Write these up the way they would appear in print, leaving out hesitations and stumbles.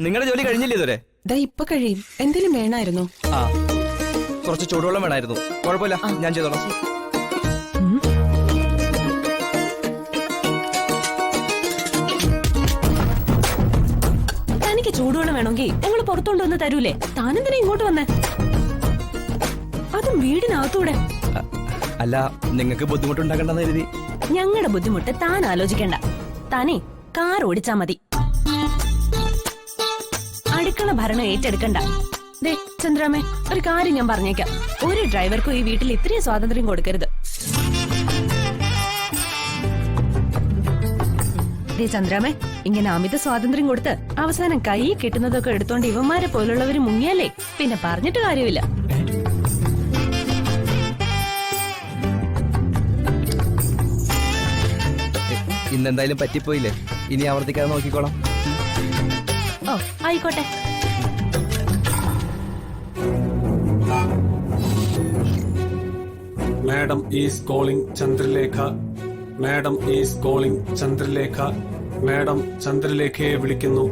നിങ്ങളുടെ ജോലി കഴിഞ്ഞില്ലേ ഇതുവരെ? ഇപ്പൊ കഴിയും. എന്തെങ്കിലും വേണമായിരുന്നു? ആ, കുറച്ച് ചൂടുവെള്ളം വേണമായിരുന്നു. കുഴപ്പമില്ല, ഞാൻ ചെയ്തോളാം. തനിക്ക് ചൂടുവെള്ളം വേണമെങ്കിൽ ഞങ്ങൾ പുറത്തോണ്ട് വന്ന് തരൂലേ? താനെന്തിനാ ഇങ്ങോട്ട് വന്നേ? അതും വീടിനകത്തൂടെ. അല്ല, നിങ്ങൾക്ക് ബുദ്ധിമുട്ടുണ്ടാക്കണ്ടെന്ന് കരുതി. ഞങ്ങളുടെ ബുദ്ധിമുട്ട് താൻ ആലോചിക്കണ്ട. താനേ കാർ ഓടിച്ചാ മതി. അടുക്കള ഭരണം ഏറ്റെടുക്കണ്ട. ദേ ചന്ദ്രാമേ, ഒരു കാര്യം ഞാൻ പറഞ്ഞേക്കാം. ഒരു ഡ്രൈവർക്കും ഈ വീട്ടിൽ ഇത്രയും സ്വാതന്ത്ര്യം കൊടുക്കരുത്. ദേ ചന്ദ്രാമേ, ഇങ്ങനെ അമിത സ്വാതന്ത്ര്യം കൊടുത്ത് അവസാനം കൈ കിട്ടുന്നതൊക്കെ എടുത്തോണ്ട് ഇവന്മാരെ പോലുള്ളവര് മുങ്ങിയാലേ പിന്നെ പറഞ്ഞിട്ട് കാര്യമില്ല. ഇന്നെന്തായാലും പറ്റിപ്പോയില്ലേ, ഇനി ആവർത്തിക്കാതെ നോക്കിക്കോളാം. ഓ ആയിക്കോട്ടെ. Madam is calling Chandralekha. Madam is calling Chandralekha. Madam ചന്ദ്രലേഖയെ വിളിക്കുന്നു.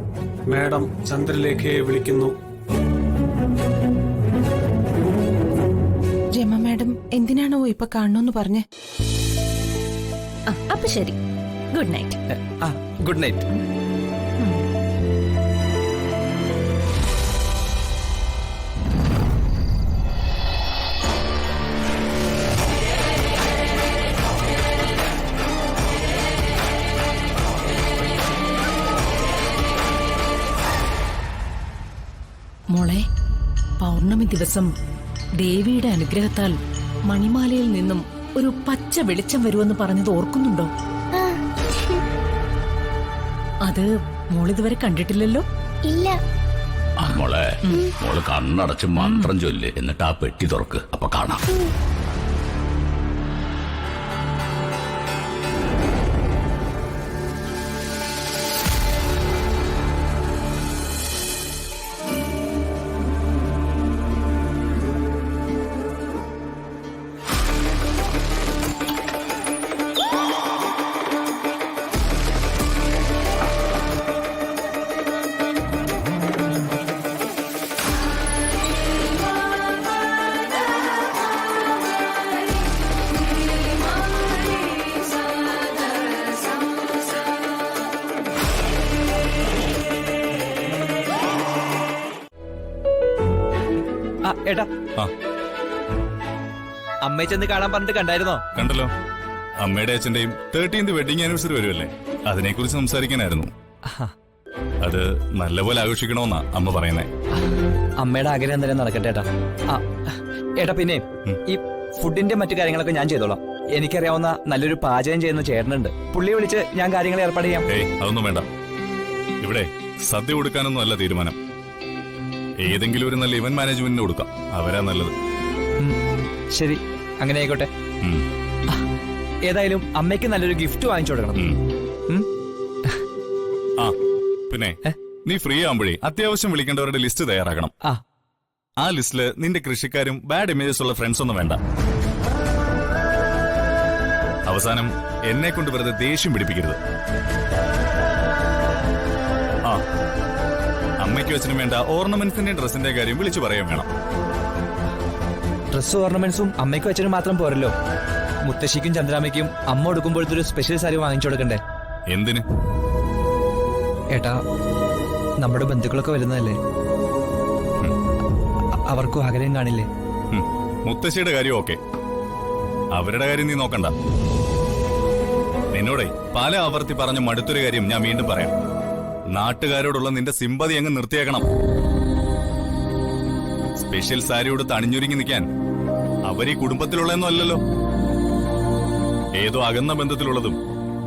മാഡം ചന്ദ്രലേഖയെ വിളിക്കുന്നു. രമ മാഡം എന്തിനാണോ ഇപ്പൊ കാണണമെന്ന് പറഞ്ഞേ? അപ്പൊ ശരി, ഗുഡ് നൈറ്റ്. Good night. മോളെ, പൗർണമി ദിവസം ദേവിയുടെ അനുഗ്രഹത്താൽ മണിമാലയിൽ നിന്നും ഒരു പച്ച വെളിച്ചം വരുമെന്ന് പറഞ്ഞത് ഓർക്കുന്നുണ്ടോ? അത് മോളിതുവരെ കണ്ടിട്ടില്ലല്ലോ? ഇല്ല. മോളെ, മോള് കണ്ണടച്ച് മന്ത്രം ചൊല്ല്, എന്നിട്ട് ആ പെട്ടി തുറക്ക്, അപ്പൊ കാണാം. ഏട്ടാ, അമ്മയെ ചെന്ന് കാണാൻ പറഞ്ഞിട്ട് കണ്ടായിരുന്നോ? കണ്ടല്ലോ. അമ്മയുടെ അച്ഛന്റെയും 13th വെഡിങ് ആനിവേഴ്സറി വരുമല്ലേ, അതിനെക്കുറിച്ച് സംസാരിക്കാനായിരുന്നു. അത് നല്ലപോലെ ആഘോഷിക്കണമെന്നാ അമ്മ പറയുന്നേ. അമ്മയുടെ ആഗ്രഹം എന്തായാലും നടക്കട്ടെ ഏട്ടാ. ഏട്ടാ, പിന്നെ ഈ ഫുഡിന്റെ മറ്റു കാര്യങ്ങളൊക്കെ ഞാൻ ചെയ്തോളാം. എനിക്കറിയാവുന്ന നല്ലൊരു പാചകം ചെയ്യുന്ന ചേട്ടനുണ്ട്. പുള്ളിയെ വിളിച്ച് ഞാൻ കാര്യങ്ങൾ ഏർപ്പാട് ചെയ്യാം. അതൊന്നും വേണ്ട. ഇവിടെ സദ്യ കൊടുക്കാനൊന്നും അല്ല തീരുമാനം. ഏതെങ്കിലും ഒരു നല്ല ഇവന്റ് മാനേജ്മെന്റിന് കൊടുക്കാം, അവരാ നല്ലത്. ശരി, അങ്ങനെ ആയിക്കോട്ടെ. ഏതായാലും അമ്മയ്ക്ക് നല്ലൊരു ഗിഫ്റ്റ് വാങ്ങിച്ചു കൊടുക്കണം. ആ പിന്നെ നീ ഫ്രീ ആവുമ്പോഴേ അത്യാവശ്യം വിളിക്കേണ്ടവരുടെ ലിസ്റ്റ് തയ്യാറാക്കണം. ആ ലിസ്റ്റില് നിന്റെ കൃഷിക്കാരും ബാഡ് ഇമേജസ് ഉള്ള ഫ്രണ്ട്സ് ഒന്നും വേണ്ട. അവസാനം എന്നെ കൊണ്ട് വെറുതെ ദേഷ്യം പിടിപ്പിക്കരുത്. അമ്മയ്ക്ക് വെച്ചിനും വേണ്ട ഓർണമെന്റ്സിന്റെ ഡ്രസ്സിന്റെ കാര്യം വിളിച്ചു പറയാൻ വേണം. ഡ്രസ്സും ഓർണമെന്റ്സും അമ്മയ്ക്കും അച്ഛനും മാത്രം പോരല്ലോ. മുത്തശ്ശിക്കും ചന്ദ്രാമയ്ക്കും അമ്മ കൊടുക്കുമ്പോഴത്തെ ഒരു സ്പെഷ്യൽ സാരി വാങ്ങിച്ചു കൊടുക്കണ്ടേ? എന്തിന് ഏട്ടാ, നമ്മുടെ ബന്ധുക്കളൊക്കെ വരുന്നതല്ലേ, അവർക്കും ആഗ്രഹം കാണില്ലേ? മുത്തശ്ശിയുടെ കാര്യം ഓക്കെ, അവരുടെ കാര്യം നീ നോക്കണ്ട. നിന്നോടെ പല ആവർത്തി പറഞ്ഞ മടുത്തൊരു കാര്യം ഞാൻ വീണ്ടും പറയാം. നാട്ടുകാരോടുള്ള നിന്റെ സിമ്പതി അങ്ങ് നിർത്തിയേക്കണം. സ്പെഷ്യൽ സാരി കൊടുത്ത് അണിഞ്ഞൊരുങ്ങി നിൽക്കാൻ അവരീ കുടുംബത്തിലുള്ളതൊന്നും അല്ലല്ലോ. ഏതോ അകന്ന ബന്ധത്തിലുള്ളതും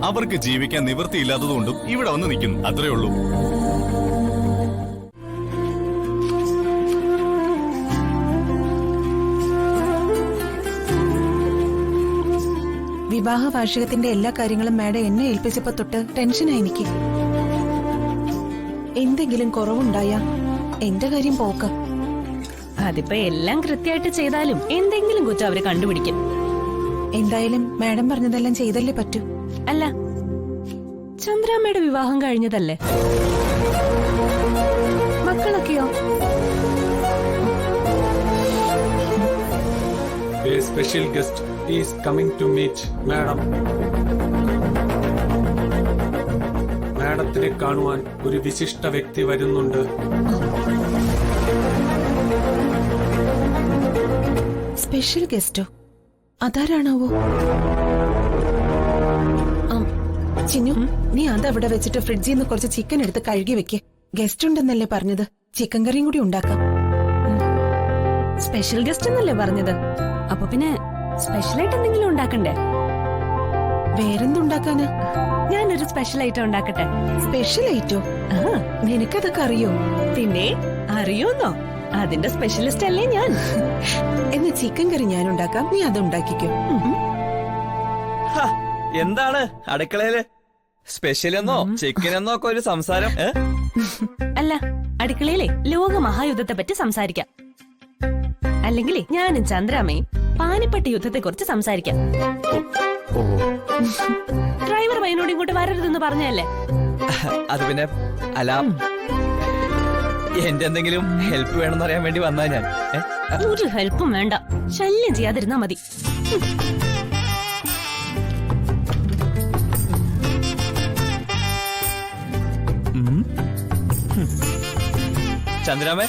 അവർക്ക് ജീവിക്കാൻ നിവൃത്തിയില്ലാത്തതുകൊണ്ടും ഇവിടെ വന്ന് നിൽക്കുന്നു, അത്രേ ഉള്ളൂ. വിവാഹ വാർഷികത്തിന്റെ എല്ലാ കാര്യങ്ങളും മാഡം എന്നെ ഏൽപ്പിച്ചപ്പോ തൊട്ട് ടെൻഷനായി എനിക്ക്. എന്തെങ്കിലും കുറവുണ്ടായാ എന്റെ കാര്യം പോക്ക. അതിപ്പോ എല്ലാം കൃത്യമായിട്ട് ചെയ്താലും എന്തെങ്കിലും കുറ്റം അവര് കണ്ടുപിടിക്കും. എന്തായാലും മാഡം പറഞ്ഞതെല്ലാം ചെയ്തല്ലേ പറ്റൂ. അല്ല, ചന്ദ്രാമ്മയുടെ വിവാഹം കഴിഞ്ഞതല്ലേ? Special guest is coming to meet madam. മാഡത്തിനെ കാണുവാൻ ഒരു വിശിഷ്ട വ്യക്തി വരുന്നുണ്ട്. സ്പെഷ്യൽ ഗസ്റ്റോ? അതാരാണാവോ? ചിന്നു, നീ അതവിടെ വെച്ചിട്ട് ഫ്രിഡ്ജിൽ നിന്ന് കുറച്ച് ചിക്കൻ എടുത്ത് കഴുകി വെക്ക്. ഗസ്റ്റ് ഉണ്ടെന്നല്ലേ പറഞ്ഞത്? ചിക്കൻ കറിയും കൂടി ഉണ്ടാക്കാം. സ്പെഷ്യൽ ഗസ്റ്റ് എന്നല്ലേ പറഞ്ഞത്? അപ്പൊ പിന്നെ സ്പെഷ്യൽ ആയിട്ട് എന്തെങ്കിലും ഉണ്ടാക്കണ്ടേ? വേറെന്തുണ്ടാക്കാനാ? ഞാനൊരു സ്പെഷ്യൽ ഐറ്റം ഉണ്ടാക്കട്ടെ. സ്പെഷ്യൽ ഐറ്റോ? ആ, നിനക്കതൊക്കെ അറിയോ? പിന്നെ അറിയോന്നോ? അതിന്റെ സ്പെഷ്യലിസ്റ്റ് അല്ലേ ഞാൻ. എന്ന് ചിക്കൻ കറി ഞാൻ ഉണ്ടാക്കാം, നീ അത് ഉണ്ടാക്കിക്കോ. ഹ, എന്താണ് അടുക്കളയില് സ്പെഷ്യൽ എന്നോ ചിക്കൻ എന്നോ ഒക്കെ ഒരു സംസാരം? അല്ല, അടുക്കളയിലെ ലോക മഹായുദ്ധത്തെ പറ്റി സംസാരിക്കാം. അല്ലെങ്കിൽ ഞാനും ചന്ദ്രാമയും പാനിപ്പട്ടി യുദ്ധത്തെ കുറിച്ച് സംസാരിക്കാം. ഡ്രൈവർ പയ്യനോട് ഇങ്ങോട്ട് വരരുതെന്ന് പറഞ്ഞല്ലേ? അത് പിന്നെ അല്ല, എന്റെ എന്തെങ്കിലും ഹെൽപ്പ് വേണമെന്ന് അറിയാൻ വേണ്ടി വന്നാ ഞാൻ. ഒരു ഹെൽപ്പും വേണ്ട, ശല്യം ചെയ്യാതിരുന്നാ മതി. ചന്ദ്രാമേ,